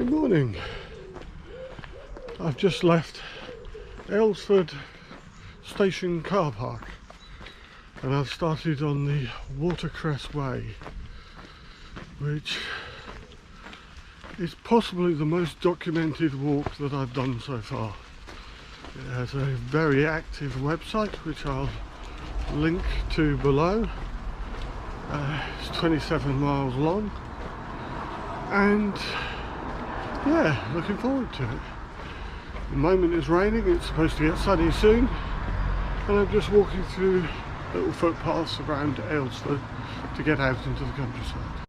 Good morning. I've just left Alresford station car park and I've started on the Watercress Way, which is possibly the most documented walk that I've done so far. It has a very active website which I'll link to below. It's 27 miles long and yeah, looking forward to it. At the moment it's raining, it's supposed to get sunny soon, and I'm just walking through little footpaths around Alresford to get out into the countryside.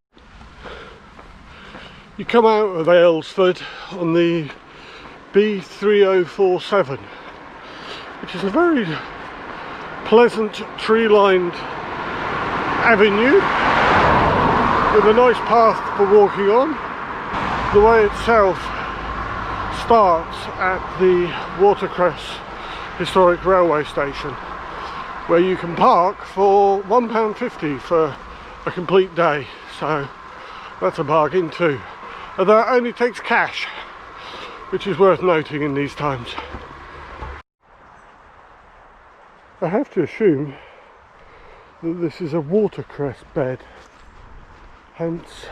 You come out of Alresford on the B3047, which is a very pleasant tree-lined avenue with a nice path for walking on. The way itself starts at the Watercress Historic Railway Station, where you can park for £1.50 for a complete day, so that's a bargain too. Although it only takes cash, which is worth noting in these times. I have to assume that this is a watercress bed, hence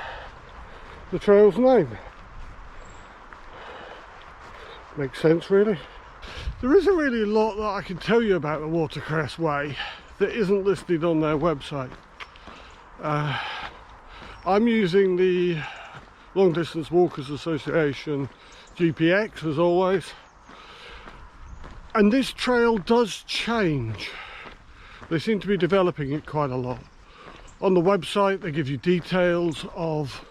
the trail's name. Makes sense, really. There isn't really a lot that I can tell you about the Watercress Way that isn't listed on their website. I'm using the Long Distance Walkers Association GPX as always, and this trail does change. They seem to be developing it quite a lot. On the website they give you details of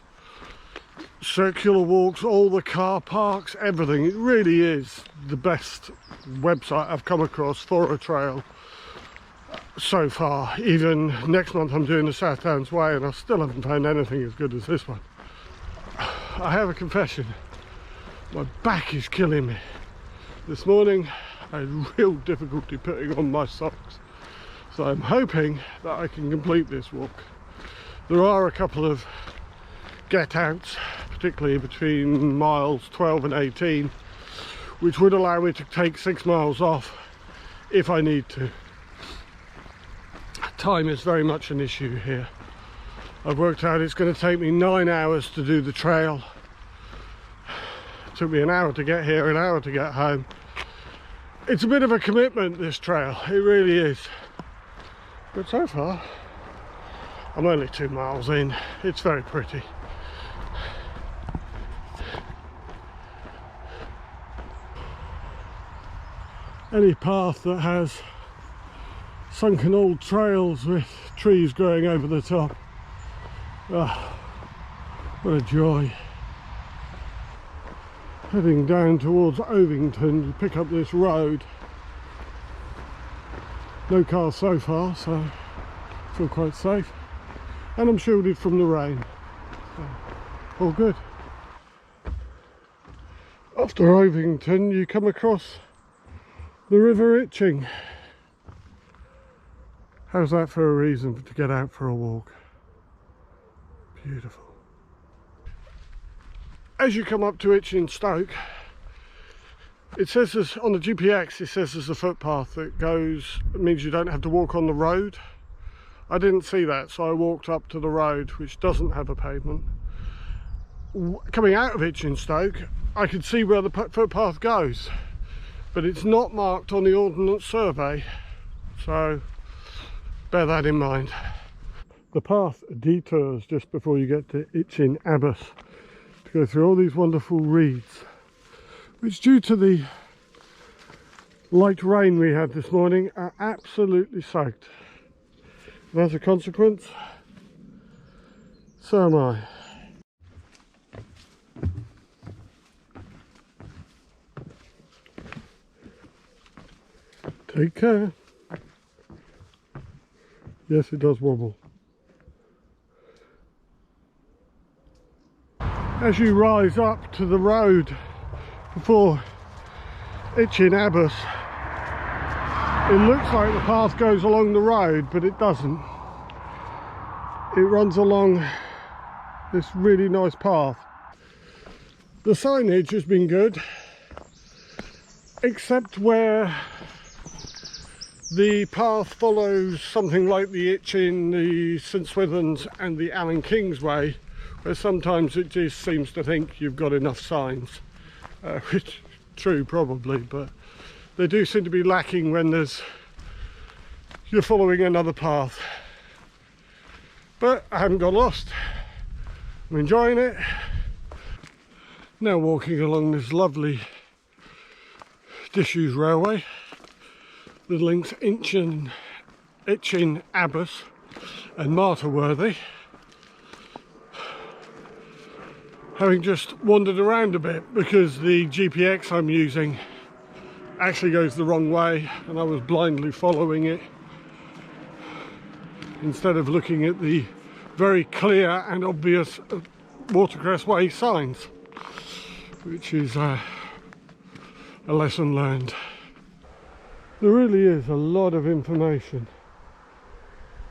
circular walks, all the car parks, everything. It really is the best website I've come across for a trail so far. Even next month I'm doing the South Downs Way and I still haven't found anything as good as this one. I have a confession, my back is killing me. This morning I had real difficulty putting on my socks, so I'm hoping that I can complete this walk. There are a couple of get outs, particularly between miles 12 and 18, which would allow me to take 6 miles off if I need to. Time is very much an issue here. I've worked out it's going to take me 9 hours to do the trail. It took me an hour to get here, an hour to get home. It's a bit of a commitment, this trail, it really is. But so far, I'm only 2 miles in. It's very pretty. Any path that has sunken old trails with trees growing over the top, what a joy. Heading down towards Ovington to pick up this road. No cars so far, so I feel quite safe, and I'm shielded from the rain, so all good. After Ovington you come across the River Itching. How's that for a reason to get out for a walk? Beautiful. As you come up to Itching Stoke, it says there's, on the GPX, it says there's a footpath that goes, it means you don't have to walk on the road. I didn't see that, so I walked up to the road, which doesn't have a pavement. Coming out of Itching Stoke, I could see where the footpath goes, but it's not marked on the Ordnance Survey, so bear that in mind. The path detours just before you get to Itching Abbas to go through all these wonderful reeds, which, due to the light rain we had this morning, are absolutely soaked. And as a consequence, so am I. Take care. Yes, it does wobble. As you rise up to the road before Itching Abbas, it looks like the path goes along the road, but it doesn't. It runs along this really nice path. The signage has been good, except where the path follows something like the Itchin, the St Swithun's and the Allen King's Way, where sometimes it just seems to think you've got enough signs, which true probably, but they do seem to be lacking when you're following another path. But I haven't got lost. I'm enjoying it. Now walking along this lovely disused railway that links Itchin, Abbas and Martyrworthy. Having just wandered around a bit because the GPX I'm using actually goes the wrong way and I was blindly following it instead of looking at the very clear and obvious Watercress Way signs, which is a lesson learned. There really is a lot of information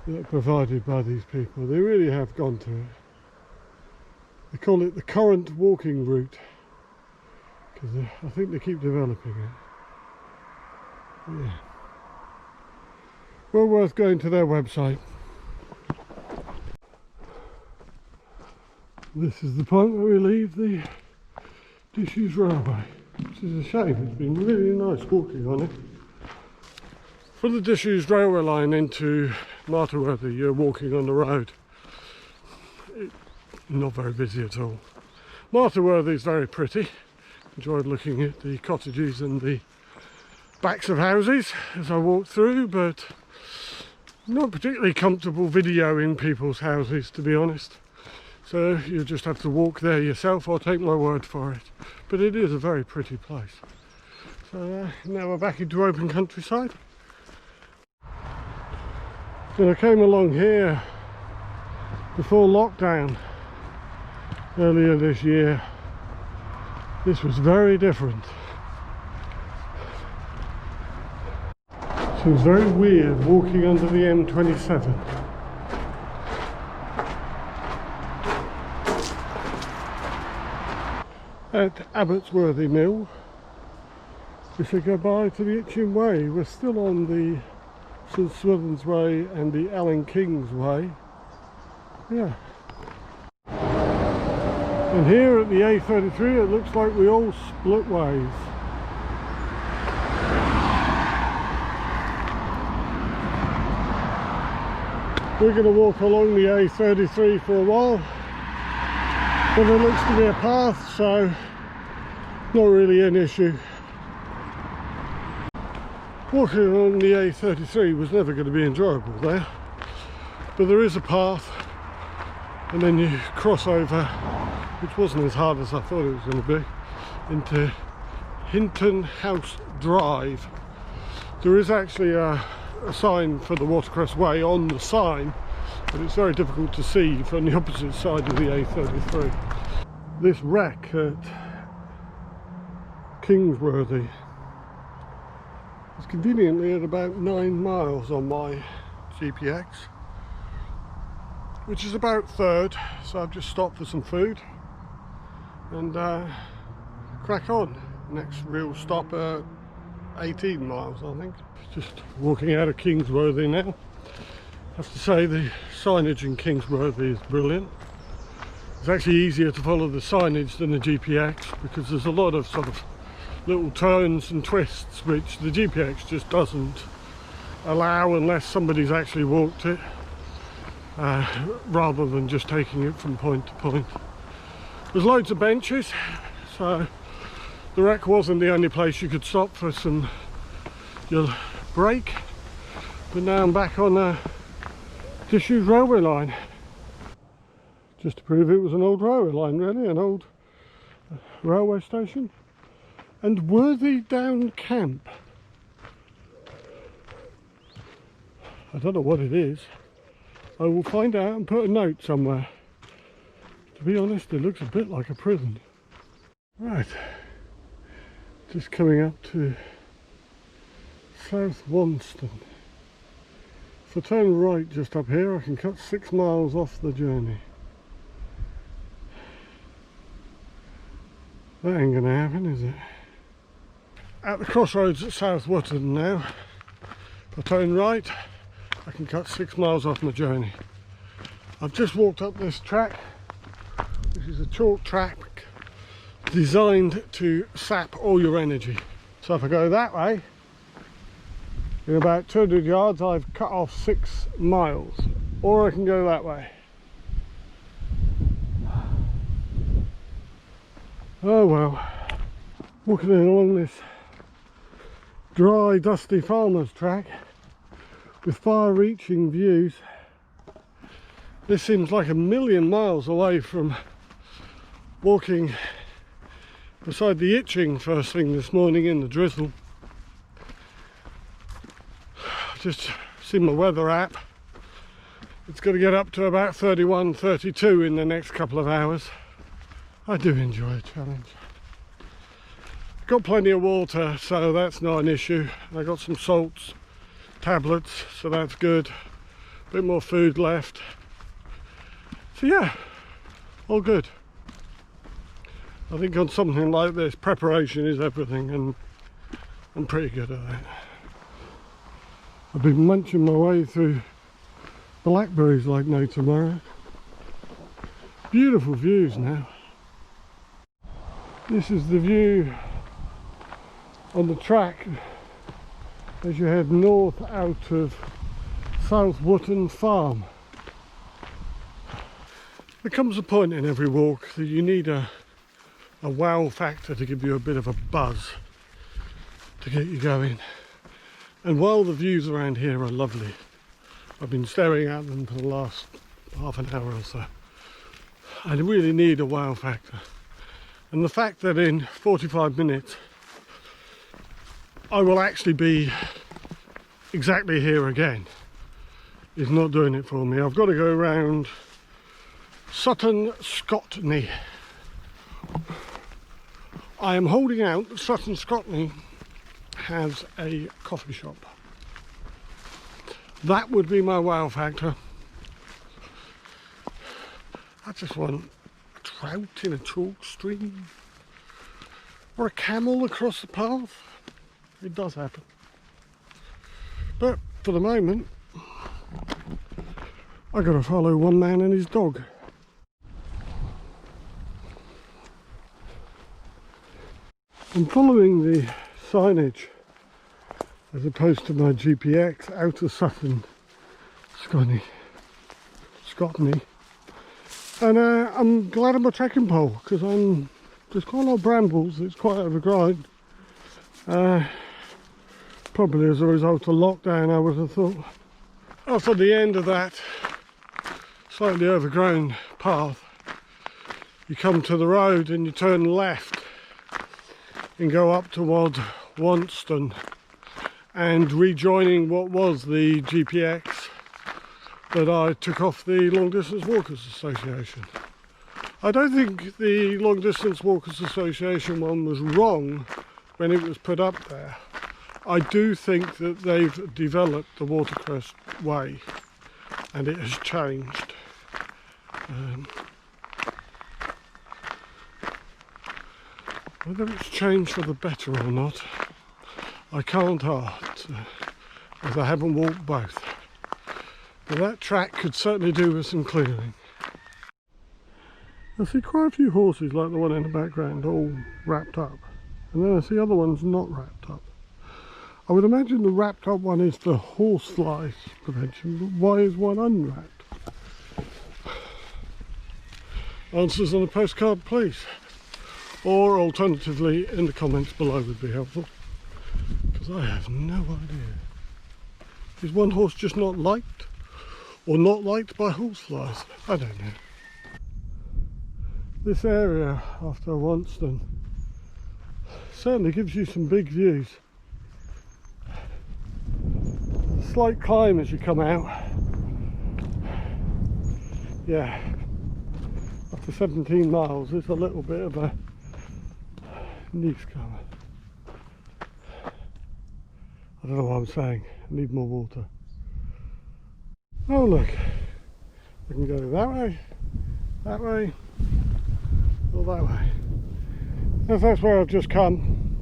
that provided by these people. They really have gone to it. They call it the current walking route because I think they keep developing it. But yeah, well worth going to their website. This is the point where we leave the disused railway, which is a shame. It's been really nice walking on it. From the disused railway line into Martyrworthy, you're walking on the road. Not very busy at all. Martyrworthy is very pretty. Enjoyed looking at the cottages and the backs of houses as I walked through, but not particularly comfortable videoing people's houses, to be honest. So you just have to walk there yourself or take my word for it. But it is a very pretty place. So now we're back into open countryside. When I came along here before lockdown earlier this year, this was very different. So it was very weird walking under the M27. At Abbotsworthy Mill, we said goodbye to the Itchin Way. We're still on the St Swithun's Way and the Allen King's Way. Yeah. And here at the A33 it looks like we all split ways. We're going to walk along the A33 for a while, but there looks to be a path, so not really an issue. Walking along the A33 was never going to be enjoyable there, but there is a path, and then you cross over, which wasn't as hard as I thought it was going to be, into Hinton House Drive. There is actually a sign for the Watercress Way on the sign, but it's very difficult to see from the opposite side of the A33. This wreck at Kingsworthy is conveniently at about 9 miles on my GPX, which is about third, so I've just stopped for some food and crack on. Next real stop at 18 miles, I think. Just walking out of Kingsworthy now. I have to say the signage in Kingsworthy is brilliant. It's actually easier to follow the signage than the GPX because there's a lot of sort of little turns and twists which the GPX just doesn't allow unless somebody's actually walked it, rather than just taking it from point to point. There's loads of benches, so the wreck wasn't the only place you could stop for your break, but now I'm back on a disused railway line, just to prove it was an old railway line, really, an old railway station. And Worthy Down Camp, I don't know what it is. I will find out and put a note somewhere. To be honest, it looks a bit like a prison. Right, just coming up to South Wanston. If I turn right just up here, I can cut 6 miles off the journey. That ain't gonna happen, is it? At the crossroads at South Wootton now. If I turn right, I can cut 6 miles off my journey. I've just walked up this track, which is a chalk track designed to sap all your energy. So if I go that way, in about 200 yards I've cut off 6 miles, or I can go that way. Oh well, walking along this dry, dusty farmer's track with far-reaching views. This seems like a million miles away from walking beside the Itching first thing this morning in the drizzle. Just seen my weather app. It's going to get up to about 31, 32 in the next couple of hours. I do enjoy a challenge. Got plenty of water, so that's not an issue. I got some salts, tablets, so that's good. A bit more food left. So yeah, all good. I think on something like this, preparation is everything, and I'm pretty good at that. I've been munching my way through blackberries like no tomorrow. Beautiful views now. This is the view on the track as you head north out of South Wootton Farm. There comes a point in every walk that you need a wow factor to give you a bit of a buzz to get you going. And while the views around here are lovely, I've been staring at them for the last half an hour or so, I really need a wow factor. And the fact that in 45 minutes I will actually be exactly here again is not doing it for me. I've got to go around Sutton Scotney. I am holding out that Sutton Scotney has a coffee shop. That would be my wow factor. I just want a trout in a chalk stream or a camel across the path. It does happen. But for the moment, I gotta follow one man and his dog. I'm following the signage as opposed to my GPX out of Sutton Scotney. And I'm glad I'm a trekking pole because there's quite a lot of brambles. It's quite overgrown. Probably as a result of lockdown, I would have thought. After the end of that slightly overgrown path, you come to the road and you turn left and go up toward Wanston and rejoining what was the GPX that I took off the Long Distance Walkers Association. I don't think the Long Distance Walkers Association one was wrong when it was put up there. I do think that they've developed the Watercress Way and it has changed. Whether it's changed for the better or not, I can't ask, as I haven't walked both. But that track could certainly do with some clearing. I see quite a few horses like the one in the background all wrapped up, and then I see other ones not wrapped up. I would imagine the wrapped up one is for horseflies prevention, but why is one unwrapped? Answers on a postcard please, or alternatively in the comments below would be helpful, because I have no idea. Is one horse just not liked, or not liked by horseflies? I don't know. This area after Wanston certainly gives you some big views. A slight climb as you come out. Yeah, after 17 miles it's a little bit of a niche cover. I don't know what I'm saying, I need more water. Oh look, I can go that way, or that way. That's where I've just come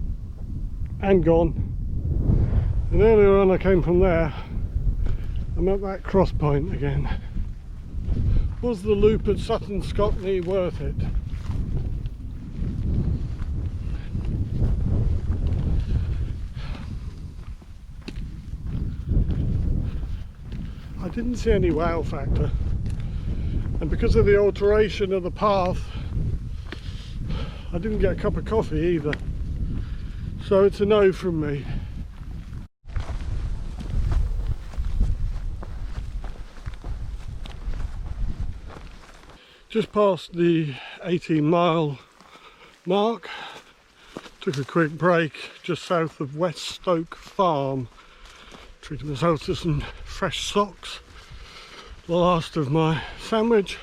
and gone. And earlier on I came from there. I'm at that cross point again. Was the loop at Sutton Scotney worth it? I didn't see any wow factor, and because of the alteration of the path I didn't get a cup of coffee either, so it's a no from me. Just past the 18-mile mark, took a quick break just south of West Stoke Farm, treated myself to some fresh socks, the last of my sandwich,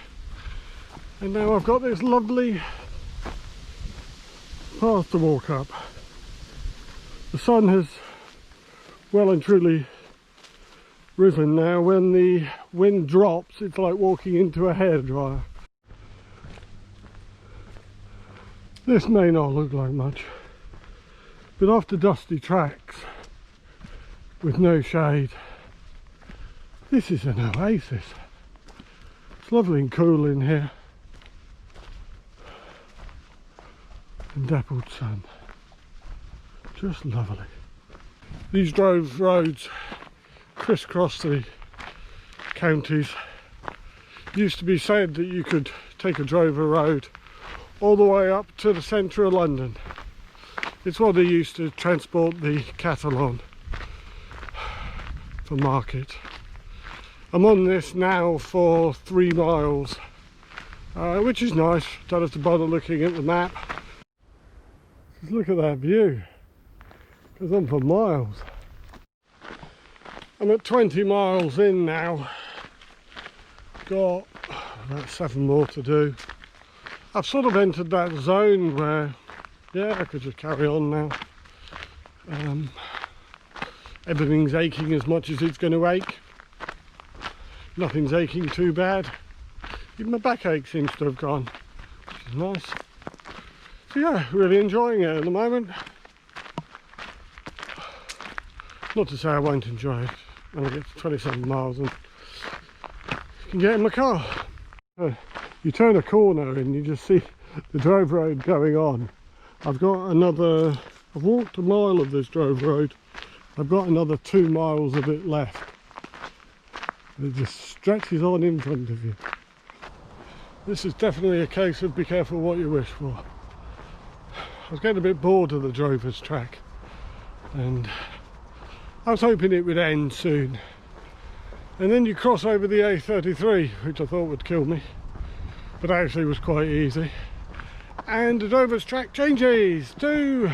and now I've got this lovely path to walk up. The sun has well and truly risen now. When the wind drops, it's like walking into a hairdryer. This may not look like much, but after dusty tracks with no shade, this is an oasis. It's lovely and cool in here, and dappled sun, just lovely. These drove roads crisscross the counties. It used to be said that you could take a drover road all the way up to the centre of London. It's what they used to transport the cattle on for market. I'm on this now for 3 miles, which is nice. Don't have to bother looking at the map. Just look at that view. Goes on for miles. I'm at 20 miles in now. Got about 7 more to do. I've sort of entered that zone where, yeah, I could just carry on now. Everything's aching as much as it's going to ache. Nothing's aching too bad. Even my backache seems to have gone, which is nice. So yeah, really enjoying it at the moment. Not to say I won't enjoy it when I get to 27 miles and can get in my car. You turn a corner and you just see the drove road going on. I've walked a mile of this drove road. I've got another 2 miles of it left. It just stretches on in front of you. This is definitely a case of be careful what you wish for. I was getting a bit bored of the drover's track, and I was hoping it would end soon. And then you cross over the A33, which I thought would kill me, but actually was quite easy. And the drover's track changes to,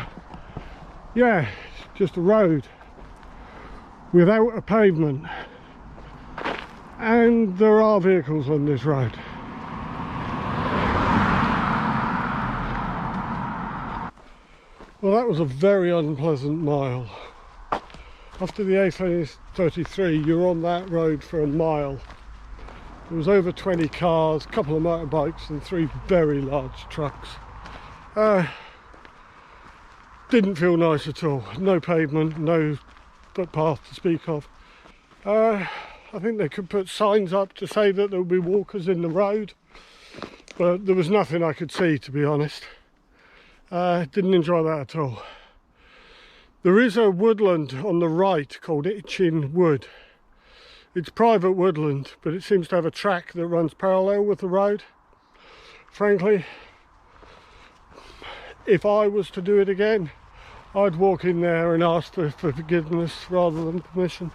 yeah, just a road without a pavement. And there are vehicles on this road. Well, that was a very unpleasant mile. After the A33, you're on that road for a mile. There was over 20 cars, a couple of motorbikes and 3 very large trucks. Didn't feel nice at all. No pavement, no footpath to speak of. I think they could put signs up to say that there would be walkers in the road, but there was nothing I could see, to be honest. Didn't enjoy that at all. There is a woodland on the right called Itchin Wood. It's private woodland, but it seems to have a track that runs parallel with the road. Frankly, if I was to do it again, I'd walk in there and ask for forgiveness rather than permission.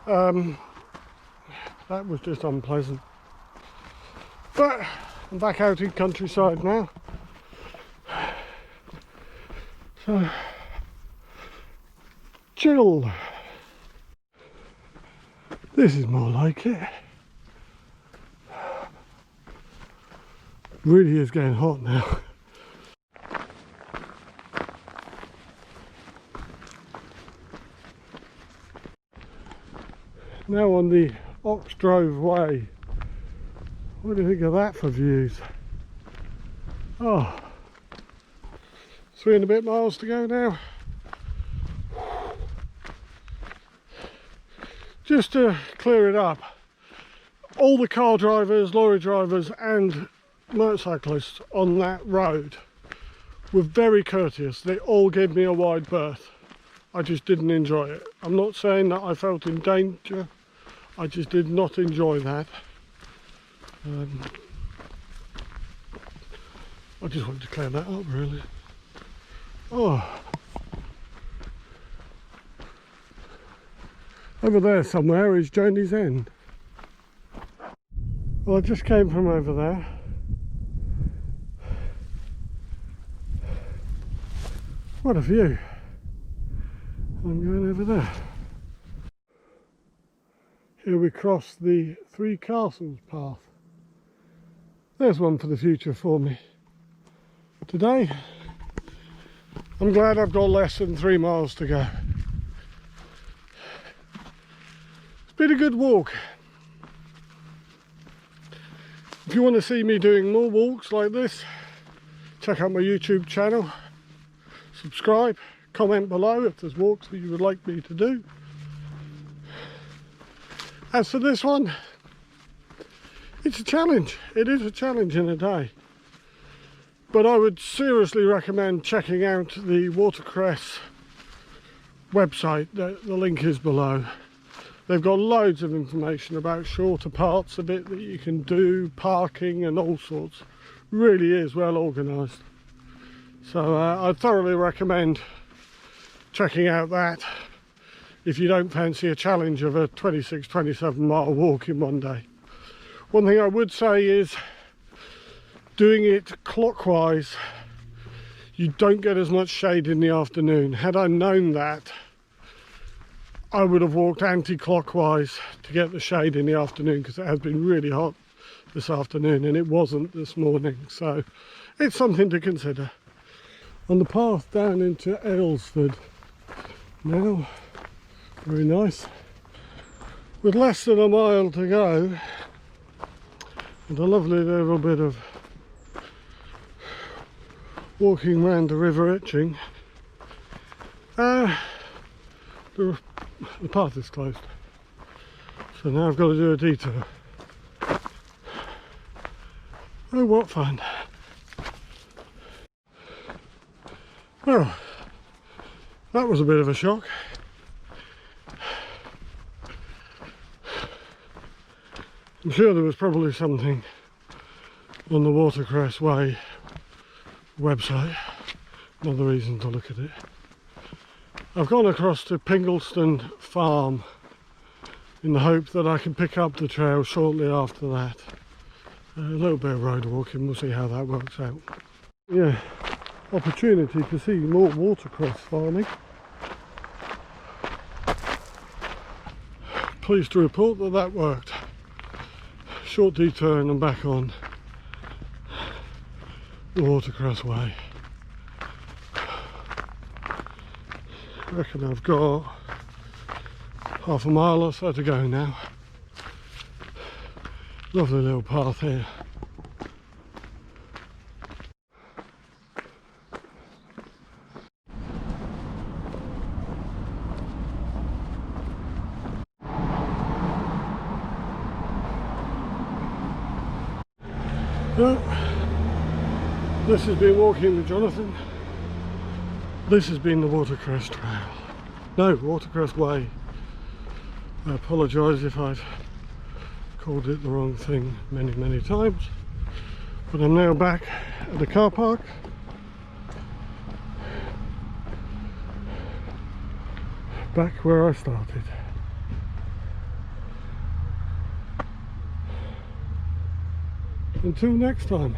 That was just unpleasant. But I'm back out in countryside now. So, chill. This is more like it. Really is getting hot now. Now on the Alresford Way. What do you think of that for views? Oh, 3 and a bit miles to go now. Just to clear it up, all the car drivers, lorry drivers and motorcyclists on that road were very courteous. They all gave me a wide berth. I just didn't enjoy it. I'm not saying that I felt in danger, I just did not enjoy that. I just wanted to clear that up really. Oh, over there somewhere is Journey's End. Well, I just came from over there. What a view. I'm going over there. Here we cross the Three Castles path. There's one for the future for me. Today, I'm glad I've got less than 3 miles to go. It's been a good walk. If you want to see me doing more walks like this, check out my YouTube channel, subscribe, comment below if there's walks that you would like me to do. As for this one, it's a challenge. It is a challenge in a day. But I would seriously recommend checking out the Watercress website. The link is below. They've got loads of information about shorter parts of it that you can do, parking and all sorts. Really is well organised. So I thoroughly recommend checking out that if you don't fancy a challenge of a 26-27 mile walk in one day. One thing I would say is doing it clockwise, you don't get as much shade in the afternoon. Had I known that, I would have walked anti-clockwise to get the shade in the afternoon, because it has been really hot this afternoon and it wasn't this morning, so it's something to consider. On the path down into Alresford now, very nice, with less than a mile to go and a lovely little bit of walking round the river Etching. The path is closed, so now I've got to do a detour. Oh, what fun. Well, that was a bit of a shock. I'm sure there was probably something on the Watercress Way website, another reason to look at it. I've gone across to Pingleston Farm in the hope that I can pick up the trail shortly after that. A little bit of road walking, we'll see how that works out. Yeah, opportunity to see more watercress farming. Pleased to report that that worked. Short detour and I'm back on the Watercress Way. I reckon I've got half a mile or so to go now. Lovely little path here. Well, this has been Walking with Jonathan. This has been the Watercress Trail. No, Watercress Way. I apologise if I've called it the wrong thing many times. But I'm now back at the car park. Back where I started. Until next time.